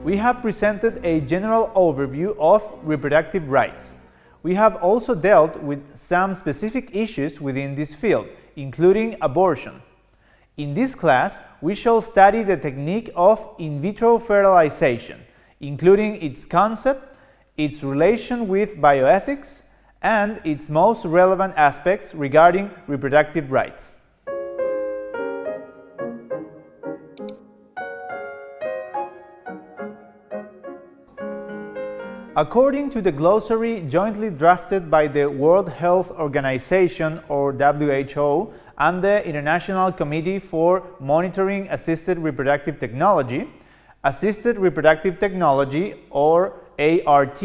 we have presented a general overview of reproductive rights. We have also dealt with some specific issues within this field, including abortion. In this class, we shall study the technique of in vitro fertilization, including its concept, its relation with bioethics, and its most relevant aspects regarding reproductive rights. According to the glossary jointly drafted by the World Health Organization, or WHO, and the International Committee for Monitoring Assisted Reproductive Technology, assisted reproductive technology, or ART,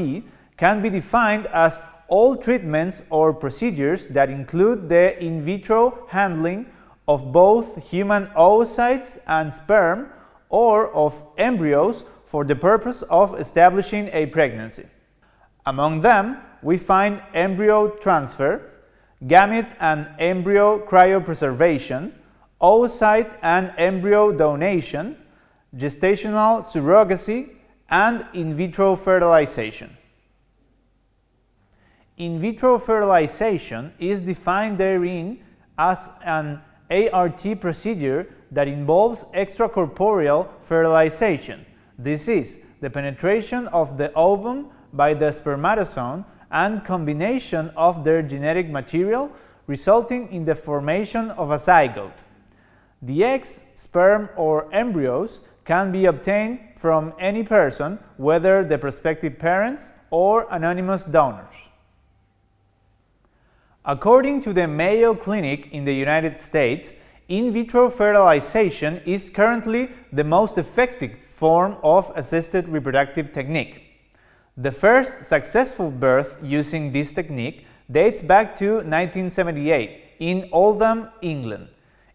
can be defined as all treatments or procedures that include the in vitro handling of both human oocytes and sperm, or of embryos for the purpose of establishing a pregnancy. Among them, we find embryo transfer, gamete and embryo cryopreservation, oocyte and embryo donation, gestational surrogacy, and in vitro fertilization. In vitro fertilization is defined therein as an ART procedure that involves extracorporeal fertilization. This is the penetration of the ovum by the spermatozoon and combination of their genetic material, resulting in the formation of a zygote. The eggs, sperm, or embryos can be obtained from any person, whether the prospective parents or anonymous donors. According to the Mayo Clinic in the United States, in vitro fertilization is currently the most effective form of assisted reproductive technique. The first successful birth using this technique dates back to 1978 in Oldham, England.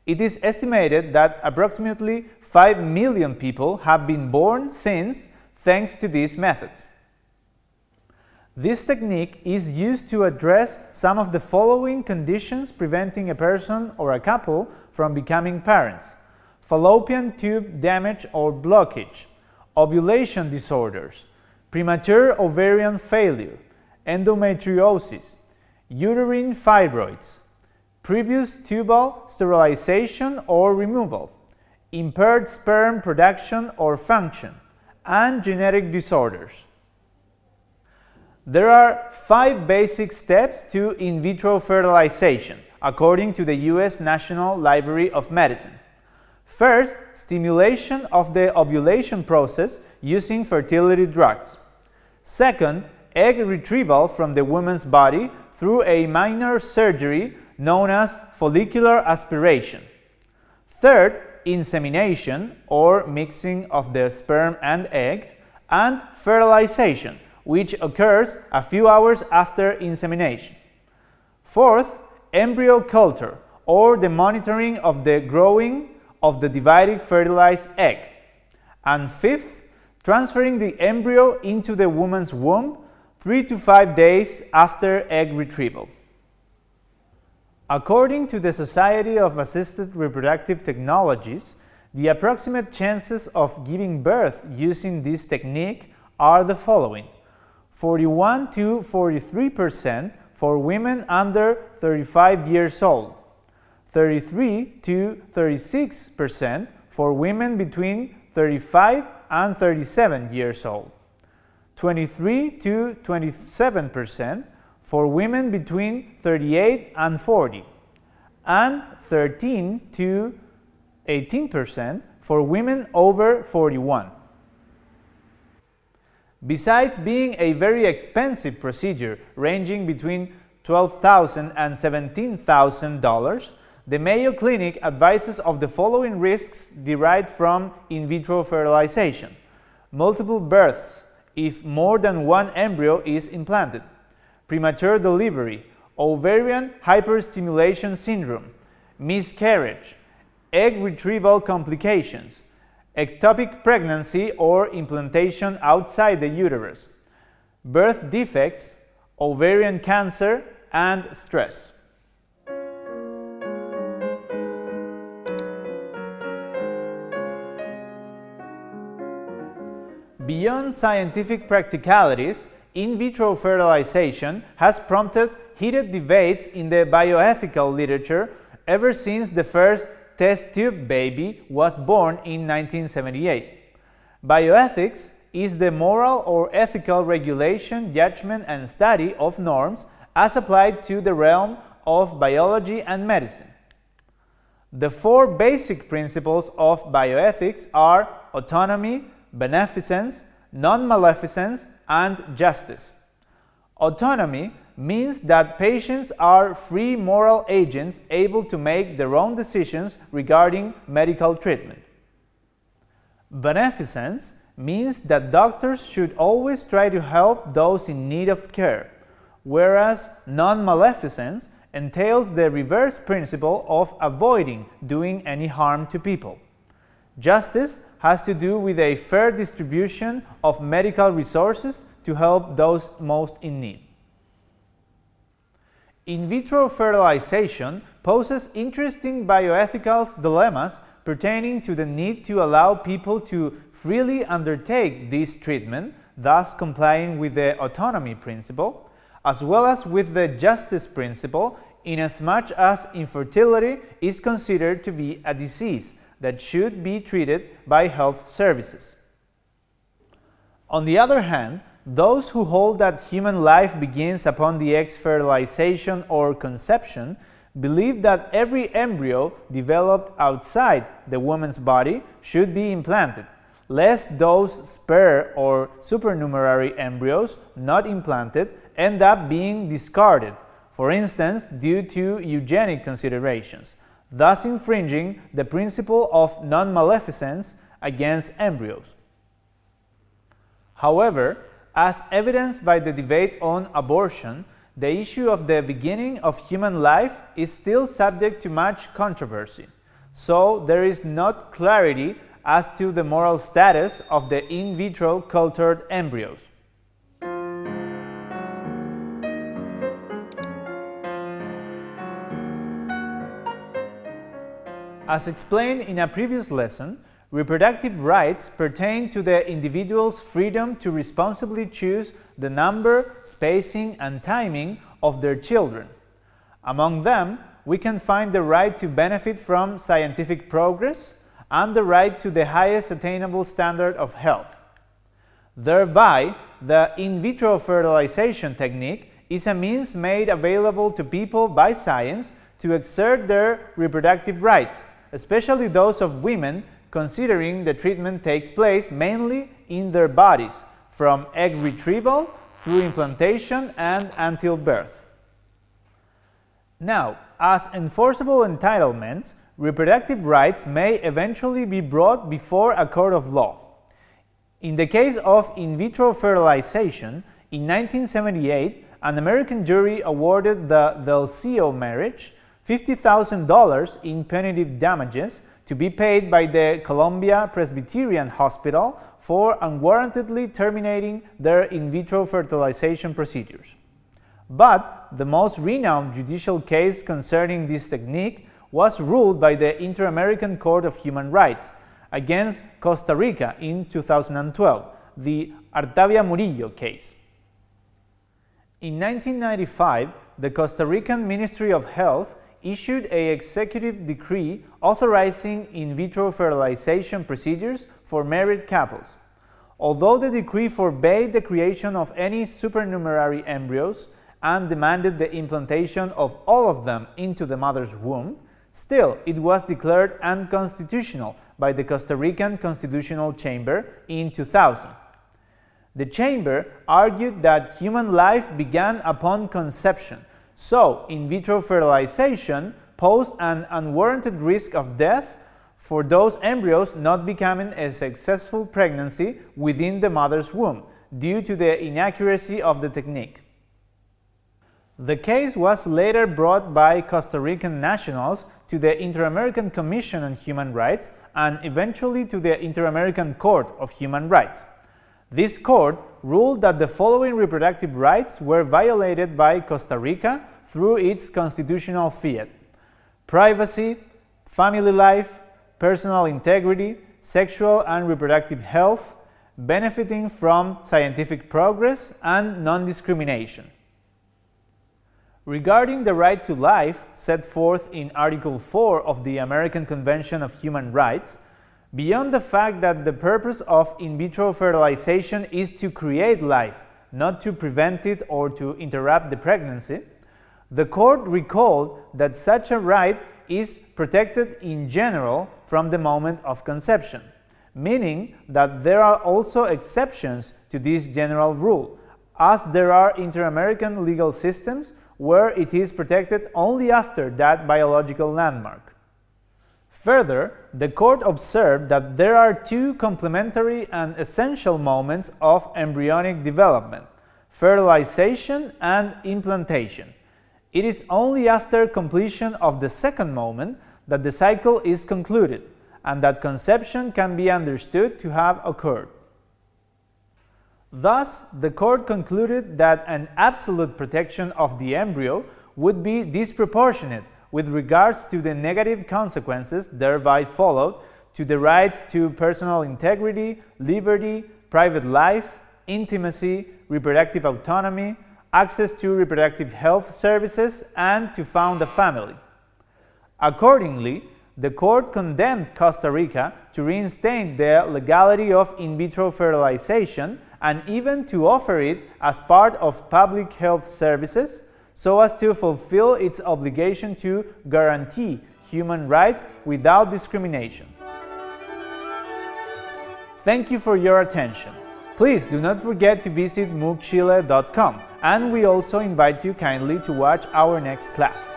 It is estimated that approximately 5 million people have been born since, thanks to these methods. This technique is used to address some of the following conditions preventing a person or a couple from becoming parents: fallopian tube damage or blockage, ovulation disorders, premature ovarian failure, endometriosis, uterine fibroids, previous tubal sterilization or removal, impaired sperm production or function, and genetic disorders. There are 5 basic steps to in vitro fertilization, according to the U.S. National Library of Medicine. First, stimulation of the ovulation process using fertility drugs. Second, egg retrieval from the woman's body through a minor surgery known as follicular aspiration. Third, insemination or mixing of the sperm and egg, and fertilization, which occurs a few hours after insemination. Fourth, embryo culture or the monitoring of the growing of the divided fertilized egg. And fifth, transferring the embryo into the woman's womb 3 to 5 days after egg retrieval. According to the Society of Assisted Reproductive Technologies, the approximate chances of giving birth using this technique are the following: 41 to 43% for women under 35 years old, 33 to 36% for women between 35 and 37 years old, 23 to 27% for women between 38 and 40, and 13 to 18% for women over 41. Besides being a very expensive procedure ranging between $12,000 and $17,000, the Mayo Clinic advises of the following risks derived from in vitro fertilization: multiple births if more than one embryo is implanted, premature delivery, ovarian hyperstimulation syndrome, miscarriage, egg retrieval complications, ectopic pregnancy or implantation outside the uterus, birth defects, ovarian cancer, and stress. Beyond scientific practicalities, in vitro fertilization has prompted heated debates in the bioethical literature ever since the first test tube baby was born in 1978. Bioethics is the moral or ethical regulation, judgment, and study of norms as applied to the realm of biology and medicine. The four basic principles of bioethics are autonomy, beneficence, non-maleficence, and justice. Autonomy means that patients are free moral agents able to make their own decisions regarding medical treatment. Beneficence means that doctors should always try to help those in need of care, whereas non-maleficence entails the reverse principle of avoiding doing any harm to people. Justice has to do with a fair distribution of medical resources to help those most in need. In vitro fertilization poses interesting bioethical dilemmas pertaining to the need to allow people to freely undertake this treatment, thus complying with the autonomy principle, as well as with the justice principle, inasmuch as infertility is considered to be a disease that should be treated by health services. On the other hand, those who hold that human life begins upon the egg's fertilization or conception believe that every embryo developed outside the woman's body should be implanted, lest those spare or supernumerary embryos not implanted end up being discarded, for instance, due to eugenic considerations, thus infringing the principle of non-maleficence against embryos. However, as evidenced by the debate on abortion, the issue of the beginning of human life is still subject to much controversy, so there is not clarity as to the moral status of the in vitro cultured embryos. As explained in a previous lesson, reproductive rights pertain to the individual's freedom to responsibly choose the number, spacing, and timing of their children. Among them, we can find the right to benefit from scientific progress and the right to the highest attainable standard of health. Thereby, the in vitro fertilization technique is a means made available to people by science to exert their reproductive rights, especially those of women, considering the treatment takes place mainly in their bodies, from egg retrieval through implantation and until birth. Now, as enforceable entitlements, reproductive rights may eventually be brought before a court of law. In the case of in vitro fertilization, in 1978, an American jury awarded the Del Cio marriage $50,000 in punitive damages to be paid by the Columbia Presbyterian Hospital for unwarrantedly terminating their in vitro fertilization procedures. But the most renowned judicial case concerning this technique was ruled by the Inter-American Court of Human Rights against Costa Rica in 2012, the Artavia Murillo case. In 1995, the Costa Rican Ministry of Health issued an executive decree authorizing in vitro fertilization procedures for married couples. Although the decree forbade the creation of any supernumerary embryos and demanded the implantation of all of them into the mother's womb, still it was declared unconstitutional by the Costa Rican Constitutional Chamber in 2000. The chamber argued that human life began upon conception, so in vitro fertilization posed an unwarranted risk of death for those embryos not becoming a successful pregnancy within the mother's womb due to the inaccuracy of the technique. The case was later brought by Costa Rican nationals to the Inter-American Commission on Human Rights and eventually to the Inter-American Court of Human Rights. This court ruled that the following reproductive rights were violated by Costa Rica through its constitutional fiat: privacy, family life, personal integrity, sexual and reproductive health, benefiting from scientific progress and non-discrimination. Regarding the right to life set forth in Article 4 of the American Convention of Human Rights, beyond the fact that the purpose of in vitro fertilization is to create life, not to prevent it or to interrupt the pregnancy, the court recalled that such a right is protected in general from the moment of conception, meaning that there are also exceptions to this general rule, as there are inter-American legal systems where it is protected only after that biological landmark. Further, the court observed that there are two complementary and essential moments of embryonic development: fertilization and implantation. It is only after completion of the second moment that the cycle is concluded, and that conception can be understood to have occurred. Thus, the court concluded that an absolute protection of the embryo would be disproportionate with regards to the negative consequences thereby followed to the rights to personal integrity, liberty, private life, intimacy, reproductive autonomy, access to reproductive health services, and to found a family. Accordingly, the court condemned Costa Rica to reinstate the legality of in vitro fertilization and even to offer it as part of public health services so as to fulfill its obligation to guarantee human rights without discrimination. Thank you for your attention. Please do not forget to visit mooChile.com, and we also invite you kindly to watch our next class.